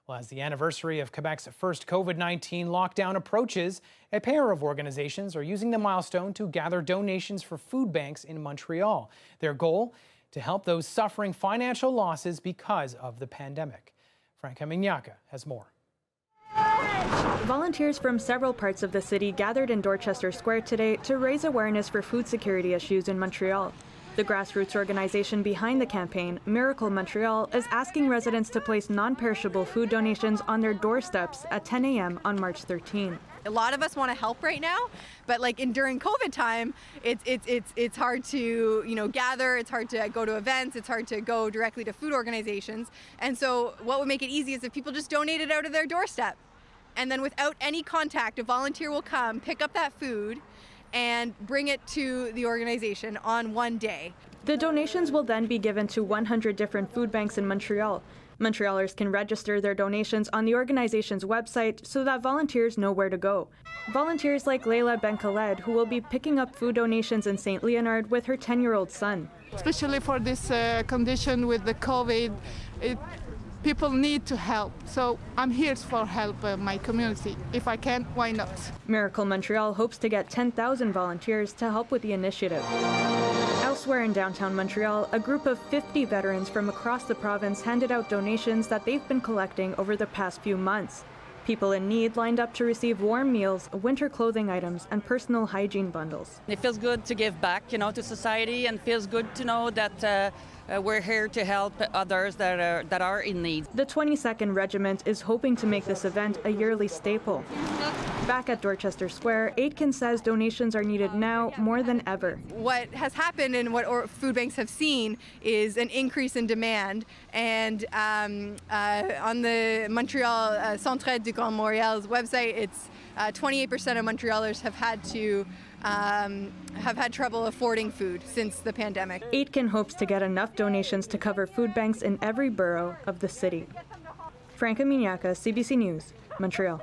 Well, as the anniversary of Quebec's first COVID-19 lockdown approaches, a pair of organizations are using the milestone to gather donations for food banks in Montreal. Their goal? To help those suffering financial losses because of the pandemic. Franca Mignacca has more. Volunteers from several parts of the city gathered in Dorchester Square today to raise awareness for food security issues in Montreal. The grassroots organization behind the campaign, Miracle Montreal, is asking residents to place non-perishable food donations on their doorsteps at 10 a.m. on March 13. A lot of us want to help right now, but during COVID time, it's hard to gather. It's hard to go to events. It's hard to go directly to food organizations. And so, what would make it easy is if people just donate it out of their doorstep, and then without any contact, a volunteer will come pick up that food and bring it to the organization on one day. The donations will then be given to 100 different food banks in Montreal. Montrealers can register their donations on the organization's website so that volunteers know where to go. Volunteers like Leila Ben-Khaled, who will be picking up food donations in St. Leonard with her 10-year-old son. Especially for this condition with the COVID, people need to help. So I'm here for help my community. If I can, why not? Miracle Montreal hopes to get 10,000 volunteers to help with the initiative. Elsewhere in downtown Montreal, a group of 50 veterans from across the province handed out donations that they've been collecting over the past few months. People in need lined up to receive warm meals, winter clothing items, and personal hygiene bundles. It feels good to give back, to society, and feels good to know that we're here to help others that are in need. The 22nd Regiment is hoping to make this event a yearly staple. Back at Dorchester Square, Aitken says donations are needed now more than ever. What has happened and what food banks have seen is an increase in demand, and on the Montreal Centre du Grand Montréal's website, it's 28% of Montrealers have had trouble affording food since the pandemic. Aitken hopes to get enough donations to cover food banks in every borough of the city. Franca Mignacca, CBC News, Montreal.